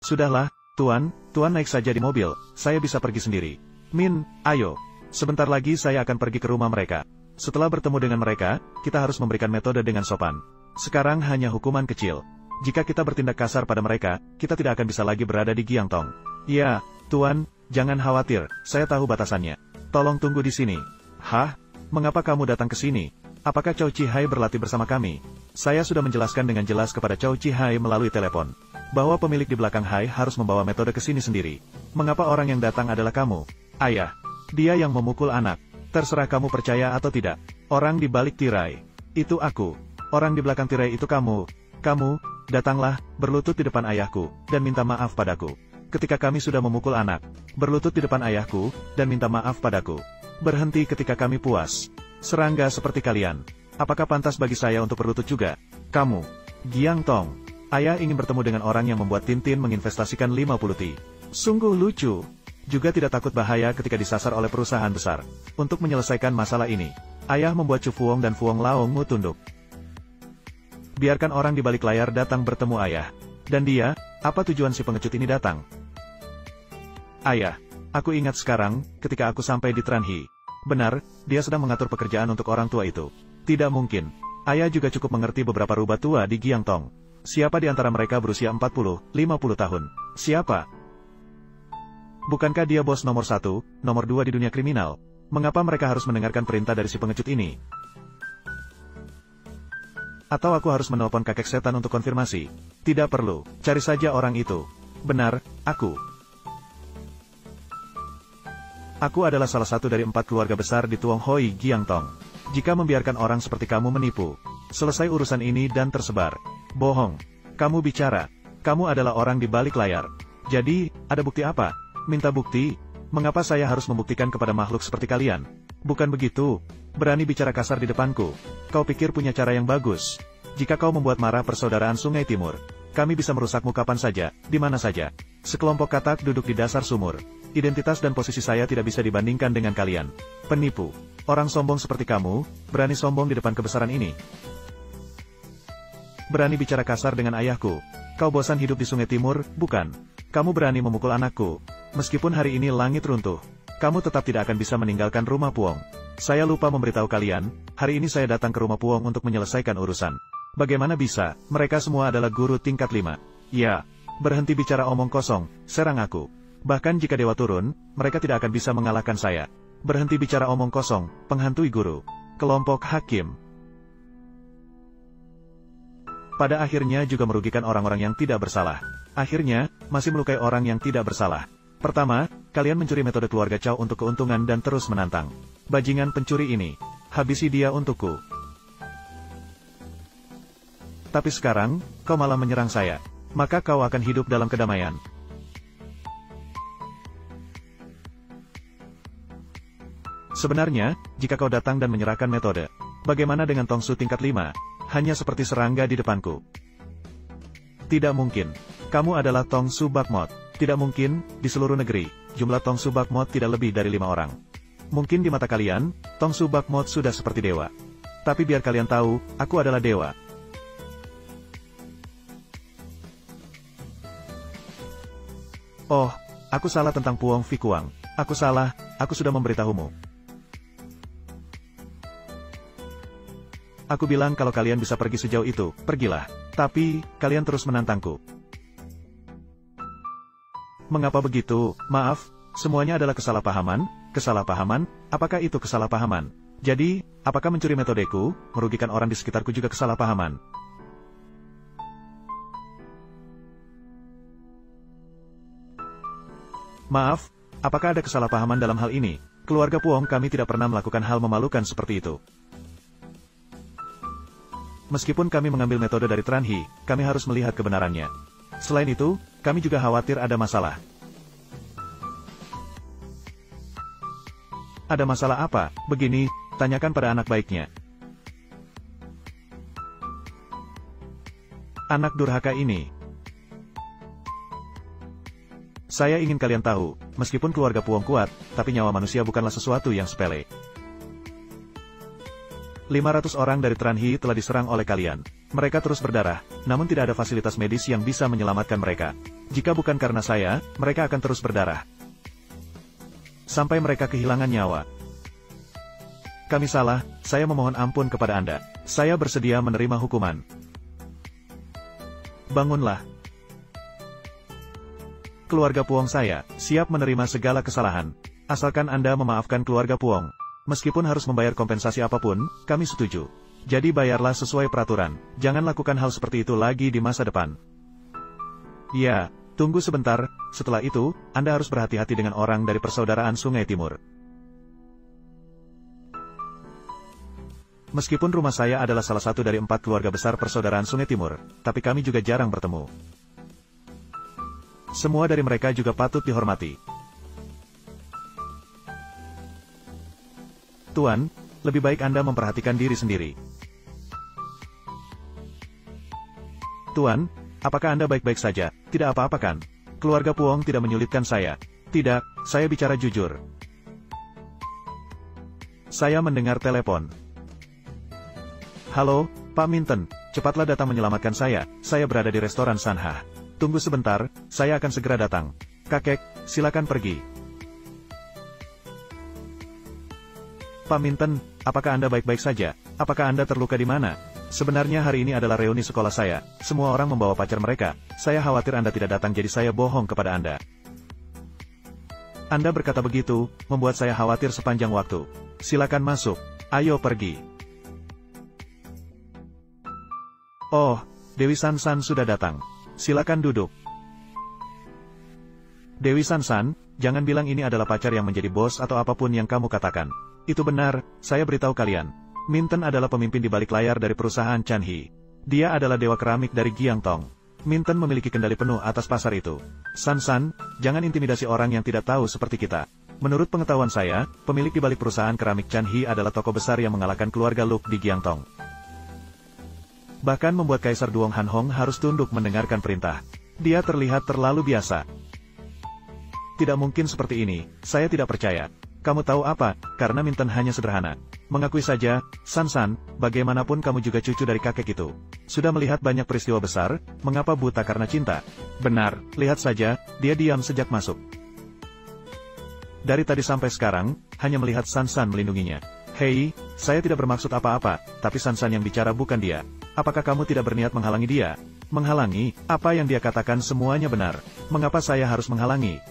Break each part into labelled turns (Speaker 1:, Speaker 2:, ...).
Speaker 1: Sudahlah, Tuan naik saja di mobil, saya bisa pergi sendiri. Min, ayo. Sebentar lagi saya akan pergi ke rumah mereka. Setelah bertemu dengan mereka, kita harus memberikan metode dengan sopan. Sekarang hanya hukuman kecil. Jika kita bertindak kasar pada mereka, kita tidak akan bisa lagi berada di Giangtong. Ya, Tuan, jangan khawatir, saya tahu batasannya. Tolong tunggu di sini. Hah? Mengapa kamu datang ke sini? Apakah Chow Chi Hai berlatih bersama kami? Saya sudah menjelaskan dengan jelas kepada Chow Chi Hai melalui telepon, bahwa pemilik di belakang Hai harus membawa metode ke sini sendiri. Mengapa orang yang datang adalah kamu? Ayah. Dia yang memukul anak. Terserah kamu percaya atau tidak. Orang di balik tirai. Itu aku. Orang di belakang tirai itu kamu. Kamu, datanglah, berlutut di depan ayahku, dan minta maaf padaku. Ketika kami sudah memukul anak, berlutut di depan ayahku, dan minta maaf padaku. Berhenti ketika kami puas. Serangga seperti kalian. Apakah pantas bagi saya untuk berlutut juga? Kamu. Giangtong. Ayah ingin bertemu dengan orang yang membuat Tintin menginvestasikan 50 T. Sungguh lucu. Juga tidak takut bahaya ketika disasar oleh perusahaan besar. Untuk menyelesaikan masalah ini, ayah membuat Chu Fuong dan Fuong Laongmu tunduk. Biarkan orang di balik layar datang bertemu ayah. Dan dia, apa tujuan si pengecut ini datang? Ayah, aku ingat sekarang, ketika aku sampai di Tranhi. Benar, dia sedang mengatur pekerjaan untuk orang tua itu. Tidak mungkin. Ayah juga cukup mengerti beberapa rubah tua di Giangtong. Siapa di antara mereka berusia 40-50 tahun? Siapa? Bukankah dia bos nomor 1, nomor 2 di dunia kriminal? Mengapa mereka harus mendengarkan perintah dari si pengecut ini? Atau aku harus menelpon kakek setan untuk konfirmasi? Tidak perlu, cari saja orang itu. Benar, aku. Aku adalah salah satu dari 4 keluarga besar di Tuong Hoi Giangtong. Jika membiarkan orang seperti kamu menipu, selesai urusan ini dan tersebar. Bohong. Kamu bicara. Kamu adalah orang di balik layar. Jadi, ada bukti apa? Minta bukti? Mengapa saya harus membuktikan kepada makhluk seperti kalian? Bukan begitu. Berani bicara kasar di depanku. Kau pikir punya cara yang bagus. Jika kau membuat marah persaudaraan Sungai Timur, kami bisa merusakmu kapan saja, di mana saja. Sekelompok katak duduk di dasar sumur. Identitas dan posisi saya tidak bisa dibandingkan dengan kalian. Penipu. Orang sombong seperti kamu, berani sombong di depan kebesaran ini. Berani bicara kasar dengan ayahku. Kau bosan hidup di Sungai Timur, bukan? Kamu berani memukul anakku. Meskipun hari ini langit runtuh, kamu tetap tidak akan bisa meninggalkan rumah Puong. Saya lupa memberitahu kalian, hari ini saya datang ke rumah Puong untuk menyelesaikan urusan. Bagaimana bisa, mereka semua adalah guru tingkat 5. Ya, berhenti bicara omong kosong, serang aku. Bahkan jika dewa turun, mereka tidak akan bisa mengalahkan saya. Berhenti bicara omong kosong, penghantui guru. Kelompok hakim. Pada akhirnya juga merugikan orang-orang yang tidak bersalah. Akhirnya, masih melukai orang yang tidak bersalah. Pertama, kalian mencuri metode keluarga Chow untuk keuntungan dan terus menantang. Bajingan pencuri ini, habisi dia untukku. Tapi sekarang, kau malah menyerang saya. Maka kau akan hidup dalam kedamaian. Sebenarnya, jika kau datang dan menyerahkan metode, bagaimana dengan Tongsu tingkat 5? Hanya seperti serangga di depanku. Tidak mungkin. Kamu adalah Tongsu Bakmot. Tidak mungkin, di seluruh negeri, jumlah Tongsu Bakmot tidak lebih dari 5 orang. Mungkin di mata kalian, Tongsu Bakmot sudah seperti dewa. Tapi biar kalian tahu, aku adalah dewa. Oh, aku salah tentang Puong Vikuang. Aku salah, aku sudah memberitahumu. Aku bilang kalau kalian bisa pergi sejauh itu, pergilah. Tapi, kalian terus menantangku. Mengapa begitu? Maaf, semuanya adalah kesalahpahaman. Kesalahpahaman? Apakah itu kesalahpahaman? Jadi, apakah mencuri metodeku, merugikan orang di sekitarku juga kesalahpahaman? Maaf, apakah ada kesalahpahaman dalam hal ini? Keluarga Puong kami tidak pernah melakukan hal memalukan seperti itu. Meskipun kami mengambil metode dari Tranhi, kami harus melihat kebenarannya. Selain itu, kami juga khawatir ada masalah. Ada masalah apa? Begini, tanyakan pada anak baiknya. Anak durhaka ini. Saya ingin kalian tahu, meskipun keluarga Puong kuat, tapi nyawa manusia bukanlah sesuatu yang sepele. 500 orang dari Tranhi telah diserang oleh kalian. Mereka terus berdarah, namun tidak ada fasilitas medis yang bisa menyelamatkan mereka. Jika bukan karena saya, mereka akan terus berdarah sampai mereka kehilangan nyawa. Kami salah, saya memohon ampun kepada Anda. Saya bersedia menerima hukuman. Bangunlah. Keluarga Puong saya, siap menerima segala kesalahan. Asalkan Anda memaafkan keluarga Puong. Meskipun harus membayar kompensasi apapun, kami setuju. Jadi bayarlah sesuai peraturan. Jangan lakukan hal seperti itu lagi di masa depan. Ya, tunggu sebentar, setelah itu, Anda harus berhati-hati dengan orang dari Persaudaraan Sungai Timur. Meskipun rumah saya adalah salah satu dari 4 keluarga besar Persaudaraan Sungai Timur, tapi kami juga jarang bertemu. Semua dari mereka juga patut dihormati. Tuan, lebih baik Anda memperhatikan diri sendiri. Tuan, apakah Anda baik-baik saja? Tidak apa-apa kan? Keluarga Puong tidak menyulitkan saya. Tidak, saya bicara jujur. Saya mendengar telepon. Halo, Pak Minton, cepatlah datang menyelamatkan saya berada di restoran Sanha. Tunggu sebentar, saya akan segera datang. Kakek, silakan pergi. Pak Minton, apakah Anda baik-baik saja? Apakah Anda terluka di mana? Sebenarnya hari ini adalah reuni sekolah saya. Semua orang membawa pacar mereka. Saya khawatir Anda tidak datang jadi saya bohong kepada Anda. Anda berkata begitu, membuat saya khawatir sepanjang waktu. Silakan masuk. Ayo pergi. Oh, Dewi Sansan sudah datang. Silakan duduk. Dewi Sansan, jangan bilang ini adalah pacar yang menjadi bos atau apapun yang kamu katakan. Itu benar, saya beritahu kalian. Minton adalah pemimpin di balik layar dari perusahaan Chanhi. Dia adalah dewa keramik dari Giangtong. Minton memiliki kendali penuh atas pasar itu. Sansan, jangan intimidasi orang yang tidak tahu seperti kita. Menurut pengetahuan saya, pemilik di balik perusahaan keramik Chanhi adalah tokoh besar yang mengalahkan keluarga Luk di Giangtong. Bahkan membuat Kaisar Duong Han Hong harus tunduk mendengarkan perintah. Dia terlihat terlalu biasa. Tidak mungkin seperti ini, saya tidak percaya. Kamu tahu apa, karena Minton hanya sederhana. Mengakui saja, Sansan, bagaimanapun kamu juga cucu dari kakek itu. Sudah melihat banyak peristiwa besar, mengapa buta karena cinta? Benar, lihat saja, dia diam sejak masuk. Dari tadi sampai sekarang, hanya melihat Sansan melindunginya. Hei, saya tidak bermaksud apa-apa, tapi Sansan yang bicara bukan dia. Apakah kamu tidak berniat menghalangi dia? Menghalangi, apa yang dia katakan semuanya benar. Mengapa saya harus menghalangi?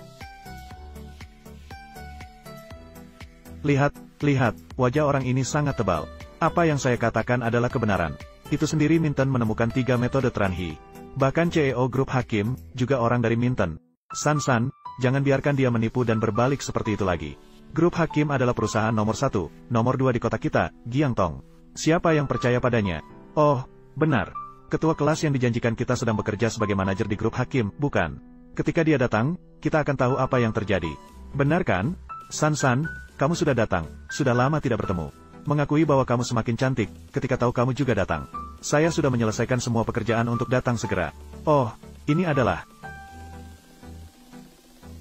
Speaker 1: Lihat, wajah orang ini sangat tebal. Apa yang saya katakan adalah kebenaran. Itu sendiri Minton menemukan 3 metode Tranhi. Bahkan CEO Grup Hakim, juga orang dari Minton. Sansan, jangan biarkan dia menipu dan berbalik seperti itu lagi. Grup Hakim adalah perusahaan nomor 1, nomor 2 di kota kita, Giangtong. Siapa yang percaya padanya? Oh, benar. Ketua kelas yang dijanjikan kita sedang bekerja sebagai manajer di Grup Hakim, bukan? Ketika dia datang, kita akan tahu apa yang terjadi. Benar kan? Sansan, kamu sudah datang. Sudah lama tidak bertemu. Mengakui bahwa kamu semakin cantik, ketika tahu kamu juga datang. Saya sudah menyelesaikan semua pekerjaan untuk datang segera. Oh, ini adalah...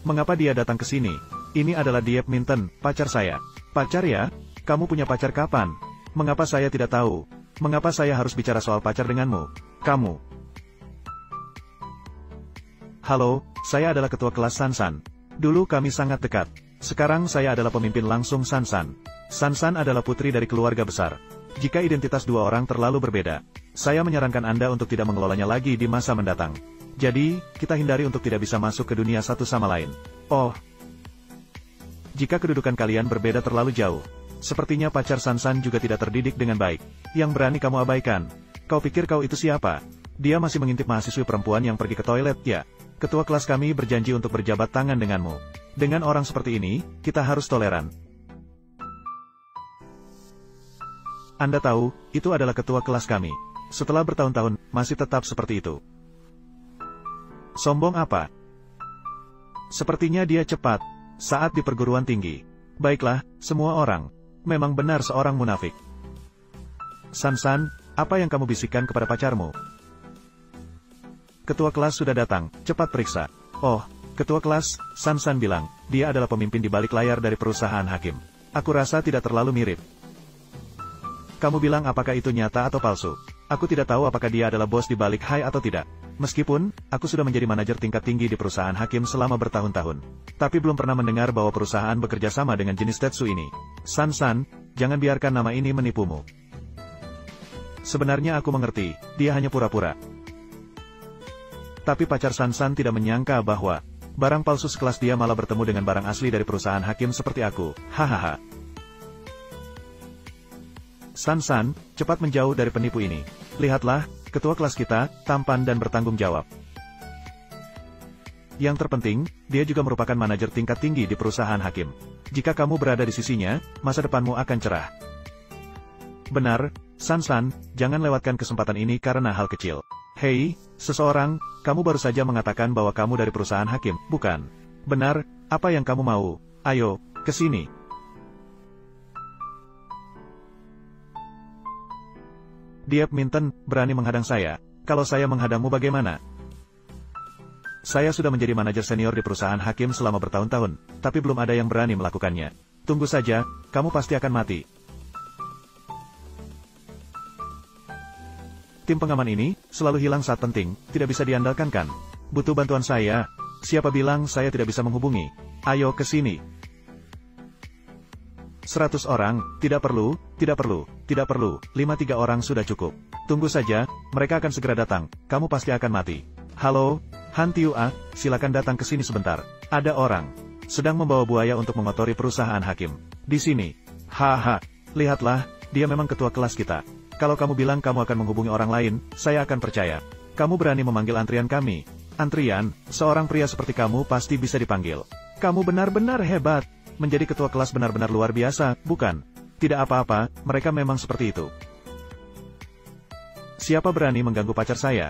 Speaker 1: Mengapa dia datang ke sini? Ini adalah Diep Minton, pacar saya. Pacar ya? Kamu punya pacar kapan? Mengapa saya tidak tahu? Mengapa saya harus bicara soal pacar denganmu? Kamu. Halo, saya adalah ketua kelas Sansan. Dulu kami sangat dekat. Sekarang saya adalah pemimpin langsung Sansan. Sansan adalah putri dari keluarga besar. Jika identitas dua orang terlalu berbeda, saya menyarankan Anda untuk tidak mengelolanya lagi di masa mendatang. Jadi, kita hindari untuk tidak bisa masuk ke dunia satu sama lain. Oh. Jika kedudukan kalian berbeda terlalu jauh, sepertinya pacar Sansan juga tidak terdidik dengan baik. Yang berani kamu abaikan. Kau pikir kau itu siapa? Dia masih mengintip mahasiswi perempuan yang pergi ke toilet, ya. Ketua kelas kami berjanji untuk berjabat tangan denganmu. Dengan orang seperti ini, kita harus toleran. Anda tahu, itu adalah ketua kelas kami. Setelah bertahun-tahun, masih tetap seperti itu. Sombong apa? Sepertinya dia cepat. Saat di perguruan tinggi. Baiklah, semua orang. Memang benar seorang munafik. Sansan, apa yang kamu bisikkan kepada pacarmu? Ketua kelas sudah datang, cepat periksa. Oh, ketua kelas, Sansan bilang, dia adalah pemimpin di balik layar dari perusahaan Hakim. Aku rasa tidak terlalu mirip. Kamu bilang apakah itu nyata atau palsu? Aku tidak tahu apakah dia adalah bos di balik Hai atau tidak. Meskipun, aku sudah menjadi manajer tingkat tinggi di perusahaan Hakim selama bertahun-tahun. Tapi belum pernah mendengar bahwa perusahaan bekerja sama dengan jenis Tetsu ini. San, jangan biarkan nama ini menipumu. Sebenarnya aku mengerti, dia hanya pura-pura. Tapi pacar San tidak menyangka bahwa barang palsu sekelas dia malah bertemu dengan barang asli dari perusahaan Hakim seperti aku. Hahaha. San, cepat menjauh dari penipu ini. Lihatlah, ketua kelas kita, tampan dan bertanggung jawab. Yang terpenting, dia juga merupakan manajer tingkat tinggi di perusahaan Hakim. Jika kamu berada di sisinya, masa depanmu akan cerah. Benar, San, jangan lewatkan kesempatan ini karena hal kecil. Hei, seseorang, kamu baru saja mengatakan bahwa kamu dari perusahaan Hakim, bukan? Benar, apa yang kamu mau? Ayo, ke sini. Diep Minton, berani menghadang saya. Kalau saya menghadangmu bagaimana? Saya sudah menjadi manajer senior di perusahaan Hakim selama bertahun-tahun, tapi belum ada yang berani melakukannya. Tunggu saja, kamu pasti akan mati. Tim pengaman ini selalu hilang saat penting, tidak bisa diandalkan kan? Butuh bantuan saya. Siapa bilang saya tidak bisa menghubungi? Ayo ke sini. 100 orang, tidak perlu, 53 orang sudah cukup. Tunggu saja, mereka akan segera datang, kamu pasti akan mati. Halo, Han Tiu-a, silakan datang ke sini sebentar. Ada orang sedang membawa buaya untuk mengotori perusahaan Hakim. Di sini. Haha, lihatlah, dia memang ketua kelas kita. Kalau kamu bilang kamu akan menghubungi orang lain, saya akan percaya. Kamu berani memanggil antrian kami. Antrian, seorang pria seperti kamu pasti bisa dipanggil. Kamu benar-benar hebat. Menjadi ketua kelas benar-benar luar biasa, bukan? Tidak apa-apa, mereka memang seperti itu. Siapa berani mengganggu pacar saya?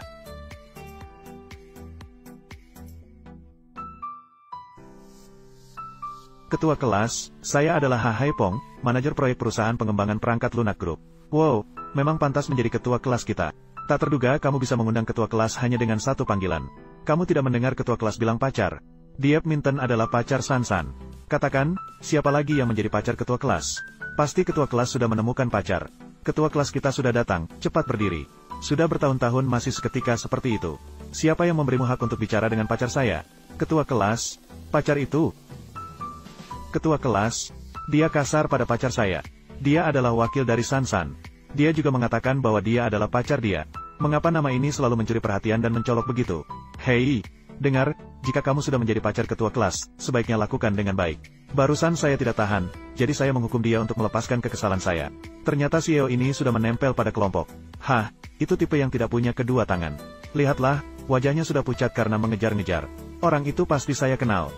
Speaker 1: Ketua kelas, saya adalah Ha Haipong, manajer proyek perusahaan pengembangan perangkat lunak grup. Wow, memang pantas menjadi ketua kelas kita. Tak terduga kamu bisa mengundang ketua kelas hanya dengan satu panggilan. Kamu tidak mendengar ketua kelas bilang pacar. Diep Minton adalah pacar San. Katakan, siapa lagi yang menjadi pacar ketua kelas? Pasti ketua kelas sudah menemukan pacar. Ketua kelas kita sudah datang, cepat berdiri. Sudah bertahun-tahun masih seketika seperti itu. Siapa yang memberimu hak untuk bicara dengan pacar saya? Ketua kelas, pacar itu. Ketua kelas, dia kasar pada pacar saya. Dia adalah wakil dari San. Dia juga mengatakan bahwa dia adalah pacar dia. Mengapa nama ini selalu mencuri perhatian dan mencolok begitu? Hei, dengar, jika kamu sudah menjadi pacar ketua kelas, sebaiknya lakukan dengan baik. Barusan saya tidak tahan, jadi saya menghukum dia untuk melepaskan kekesalan saya. Ternyata CEO ini sudah menempel pada kelompok. Hah, itu tipe yang tidak punya kedua tangan. Lihatlah, wajahnya sudah pucat karena mengejar-ngejar. Orang itu pasti saya kenal.